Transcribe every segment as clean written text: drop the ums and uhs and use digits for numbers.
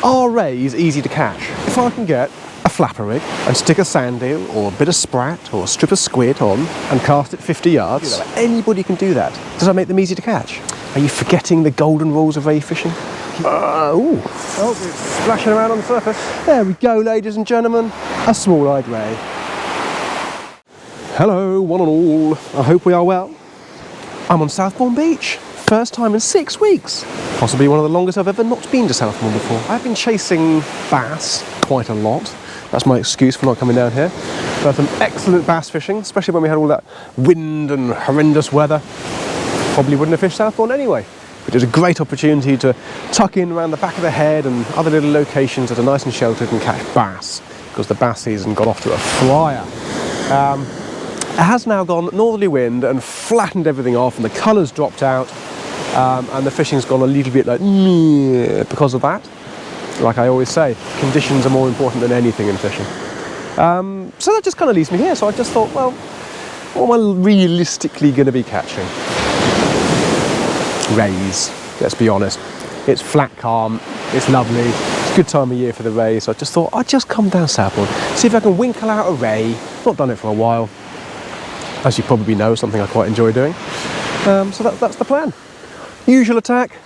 Are rays easy to catch? If I can get a flapper rig and stick a sand eel or a bit of sprat or a strip of squid on and cast it 50 yards, anybody can do that. Does that make them easy to catch? Are you forgetting the golden rules of ray fishing? Oh, it's splashing around on the surface. There we go, ladies and gentlemen, a small-eyed ray. Hello, one and all. I hope we are well. I'm on Soutbourne Beach. First time in 6 weeks. Possibly one of the longest I've ever not been to Soutbourne before. I've been chasing bass quite a lot. That's my excuse for not coming down here. We've had some excellent bass fishing, especially when we had all that wind and horrendous weather. Probably wouldn't have fished Soutbourne anyway. But it was a great opportunity to tuck in around the back of the head and other little locations that are nice and sheltered and catch bass, because the bass season got off to a flyer. It has now gone northerly wind and flattened everything off, and the colours dropped out, and the fishing's gone a little bit like because of that. Like I always say, conditions are more important than anything in fishing. So that just kind of leaves me here. So I just thought, well, what am I realistically going to be catching? Rays, let's be honest. It's flat calm, it's lovely, it's a good time of year for the rays. So I just thought I'd just come down Soutbourne, see if I can winkle out a ray. Not done it for a while. As you probably know, something I quite enjoy doing. So that's the plan. Usual attack,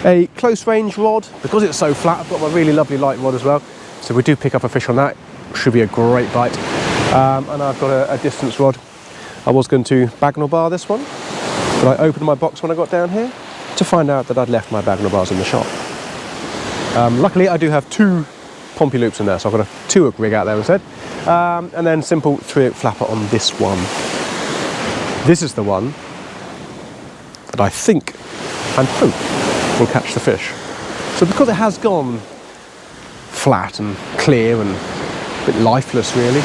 a close range rod. Because it's so flat, I've got my really lovely light rod as well. So we do pick up a fish on that. Should be a great bite. And I've got a distance rod. I was going to bagnell bar this one, but I opened my box when I got down here to find out that I'd left my bagnell bars in the shop. Luckily, I do have 2 pompey loops in there, so I've got a 2-hook rig out there instead. And then simple 3-hook flapper on this one. This is the one that I think and hope will catch the fish. So because it has gone flat and clear and a bit lifeless really,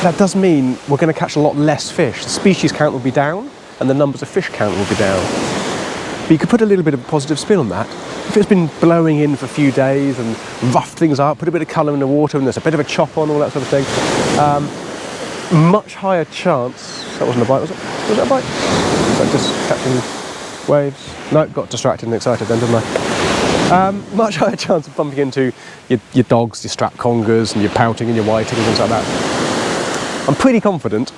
that does mean we're going to catch a lot less fish. The species count will be down and the numbers of fish count will be down. But you could put a little bit of a positive spin on that. If it's been blowing in for a few days and roughed things up, put a bit of colour in the water and there's a bit of a chop on, all that sort of thing, much higher chance. That wasn't a bite, was it? Was it a bite? Was that just catching waves? No, got distracted and excited then, didn't I? Much higher chance of bumping into your dogs, your strap congers, and your pouting and your whiting and things like that. I'm pretty confident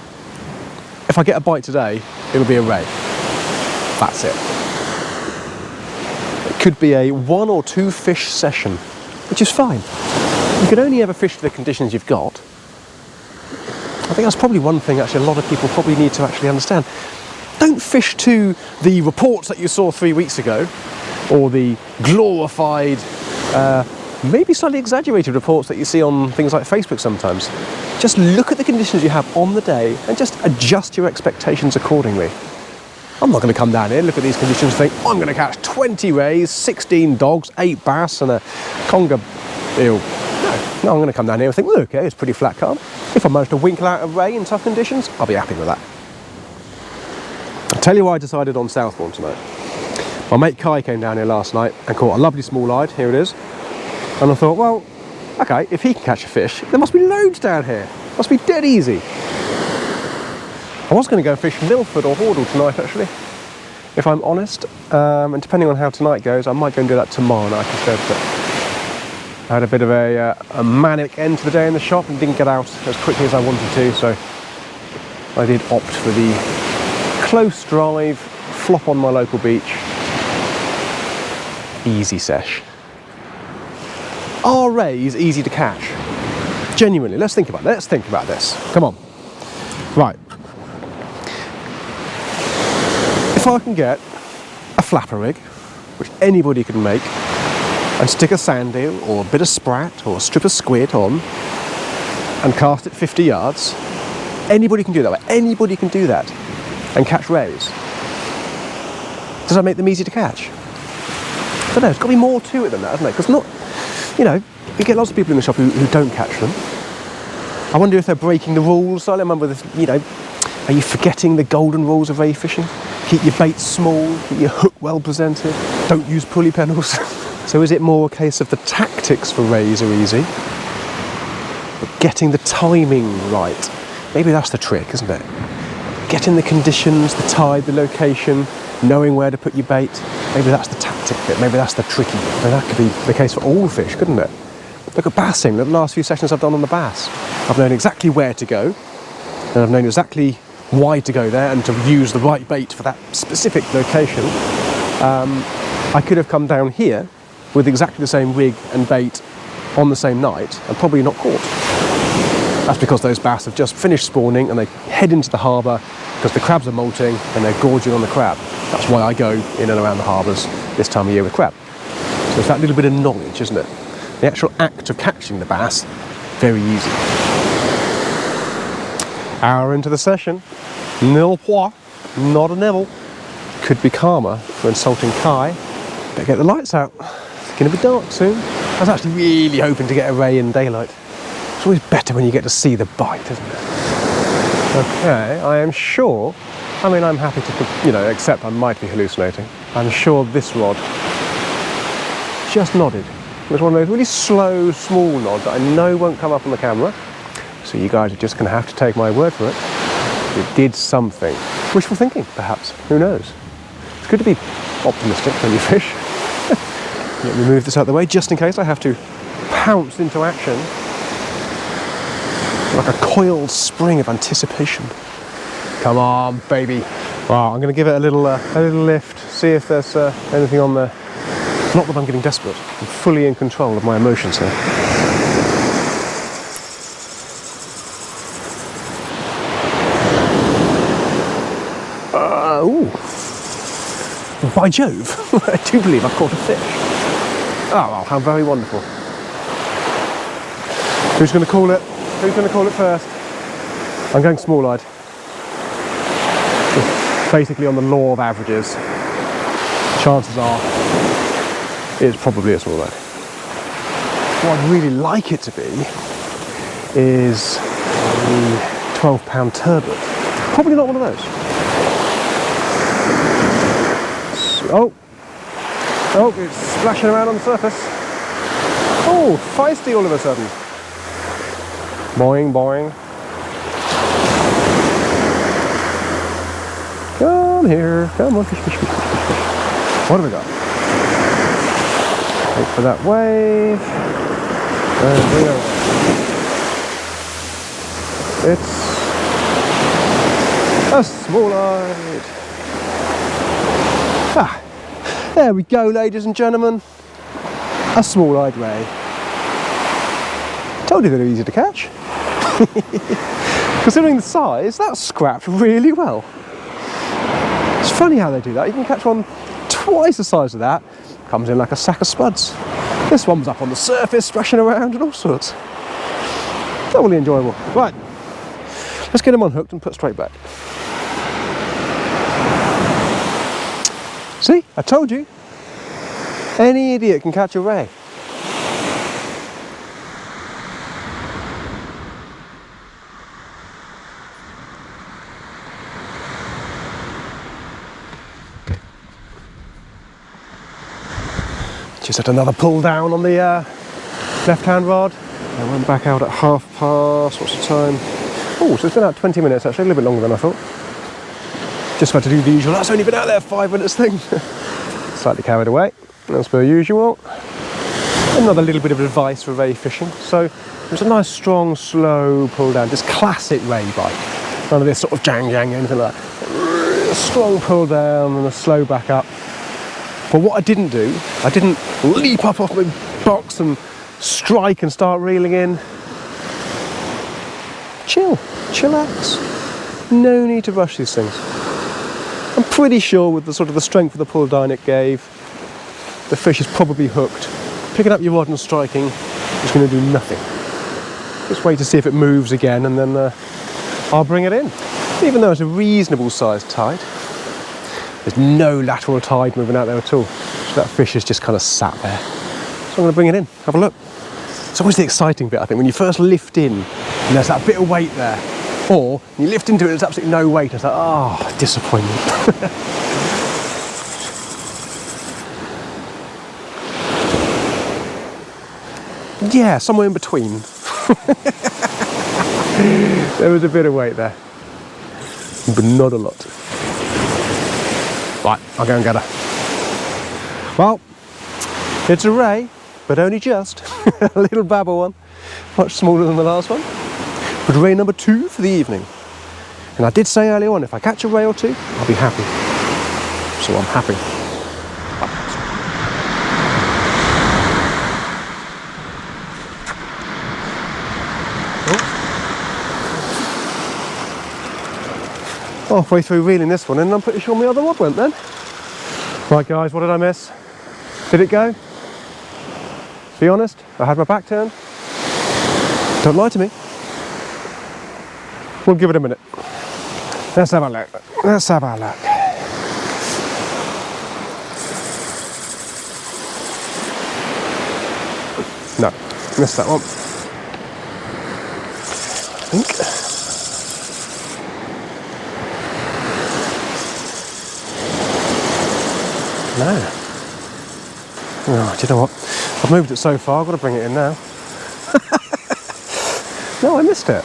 if I get a bite today, it'll be a ray. That's it. It could be a 1 or 2 fish session, which is fine. You can only ever fish to the conditions you've got. I think that's probably one thing actually a lot of people probably need to actually understand. Don't fish to the reports that you saw 3 weeks ago, or the glorified, maybe slightly exaggerated reports that you see on things like Facebook sometimes. Just look at the conditions you have on the day and just adjust your expectations accordingly. I'm not going to come down here, look at these conditions and think, I'm going to catch 20 rays, 16 dogs, 8 bass and a conger eel. No, I'm going to come down here and think, well, okay, it's pretty flat calm. If I manage to winkle out a ray in tough conditions, I'll be happy with that. I'll tell you why I decided on Soutbourne tonight. My mate Kai came down here last night and caught a lovely small-eyed, here it is. And I thought, well, okay, if he can catch a fish, there must be loads down here. Must be dead easy. I was going to go fish Milford or Hordle tonight, actually, if I'm honest. And depending on how tonight goes, I might go and do that tomorrow night instead. But I had a bit of a manic end to the day in the shop and didn't get out as quickly as I wanted to, so I did opt for the close drive, flop on my local beach, easy sesh. Are rays easy to catch? Genuinely, let's think about it. Let's think about this. Come on. Right. If I can get a flapper rig, which anybody can make, and stick a sand eel or a bit of sprat or a strip of squid on and cast it 50 yards, anybody can do that. Anybody can do that and catch rays. Does that make them easy to catch? I don't know, there's got to be more to it than that, hasn't it? Because not, you know, you get lots of people in the shop who don't catch them. I wonder if they're breaking the rules. I remember this, you know, are you forgetting the golden rules of ray fishing? Keep your bait small, keep your hook well presented, don't use pulley pennels. So is it more a case of the tactics for rays are easy, but getting the timing right? Maybe that's the trick, isn't it? Getting the conditions, the tide, the location, knowing where to put your bait. Maybe that's the tactic bit, maybe that's the tricky bit. Maybe that could be the case for all fish, couldn't it? Look at bassing, the last few sessions I've done on the bass. I've known exactly where to go, and I've known exactly why to go there and to use the right bait for that specific location. I could have come down here with exactly the same rig and bait on the same night and probably not caught. That's because those bass have just finished spawning and they head into the harbour because the crabs are molting and they're gorging on the crab. That's why I go in and around the harbours this time of year with crab. So it's that little bit of knowledge, isn't it? The actual act of catching the bass, very easy. Hour into the session, nil point, not a nibble. Could be calmer for insulting Kai. Better get the lights out. It's going to be dark soon. I was actually really hoping to get a ray in daylight. It's always better when you get to see the bite, isn't it? Okay, I am sure, I mean, I'm happy to, accept I might be hallucinating. I'm sure this rod just nodded. It was one of those really slow, small nods that I know won't come up on the camera. So you guys are just going to have to take my word for it. It did something. Wishful thinking, perhaps. Who knows? It's good to be optimistic when you fish. Let me move this out of the way just in case I have to pounce into action like a coiled spring of anticipation. Come on, baby. Well, I'm going to give it a little lift, see if there's anything on there. Not that I'm getting desperate. I'm fully in control of my emotions here. Ooh. By Jove, I do believe I've caught a fish. Oh, well, how very wonderful. Who's going to call it? Who's going to call it first? I'm going small-eyed. Basically on the law of averages. Chances are it's probably a small-eyed. What I'd really like it to be is a 12-pound turbot. Probably not one of those. Oh, it's splashing around on the surface. Oh, feisty all of a sudden. Boing, boing. Come here. Come on, fish, fish, fish, fish, fish. What have we got? Wait for that wave. And bring it away. It's a small-eyed. Ah, there we go, ladies and gentlemen. A small-eyed ray. Told you they were easy to catch. Considering the size, that scrapped really well. It's funny how they do that. You can catch one twice the size of that. Comes in like a sack of spuds. This one was up on the surface, splashing around and all sorts. Thoroughly enjoyable. Right, let's get him unhooked and put straight back. See, I told you. Any idiot can catch a ray. Just had another pull down on the left-hand rod. I went back out at past, what's the time? Oh, so it's been out 20 minutes actually, a little bit longer than I thought. Just about to do the usual, that's only been out there 5 minutes thing. Slightly carried away, as per usual. Another little bit of advice for ray fishing. So it was a nice, strong, slow pull down, just classic ray bite. None of this sort of jang, anything like that. A strong pull down and a slow back up. But what I didn't do, I didn't leap up off my box and strike and start reeling in. Chillax. No need to rush these things. I'm pretty sure with the sort of the strength of the pull down it gave, the fish is probably hooked. Picking up your rod and striking is going to do nothing. Just wait to see if it moves again and then I'll bring it in. Even though it's a reasonable sized tide, there's no lateral tide moving out there at all. So that fish is just kind of sat there. So I'm going to bring it in, have a look. It's always the exciting bit, I think, when you first lift in and there's that bit of weight there. Or you lift into it and there's absolutely no weight. It's like, oh, disappointment. Yeah, somewhere in between. There was a bit of weight there, but not a lot. Right, I'll go and get her. Well, it's a ray, but only just. A little babble one, much smaller than the last one. But ray number 2 for the evening. And I did say earlier on, if I catch a ray or 2, I'll be happy. So I'm happy. Halfway through reeling this one in, and I'm pretty sure my other rod went then. Right guys, what did I miss? Did it go? Be honest, I had my back turned. Don't lie to me. We'll give it a minute. Let's have a look. Let's have a look. No, missed that one. I think. No. Oh, do you know what? I've moved it so far, I've got to bring it in now. No, I missed it.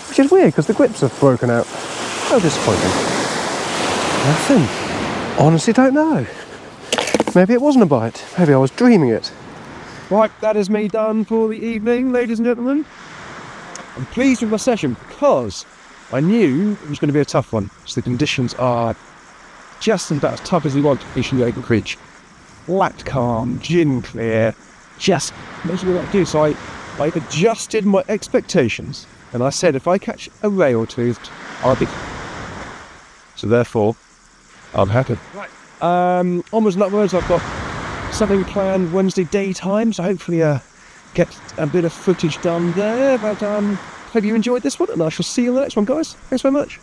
Which is weird, because the grips have broken out. How disappointing. Nothing. Honestly don't know. Maybe it wasn't a bite. Maybe I was dreaming it. Right, that is me done for the evening, ladies and gentlemen. I'm pleased with my session because I knew it was going to be a tough one. So the conditions are just about as tough as you want to fish in the open creek. Flat calm, gin clear, just basically what I do. So I adjusted my expectations and I said if I catch a ray or 2, I'll be. So therefore, I'm happy. Right. Onwards and upwards, I've got something planned Wednesday daytime, so hopefully get a bit of footage done there. But hope you enjoyed this one and I shall see you in the next one, guys. Thanks very much.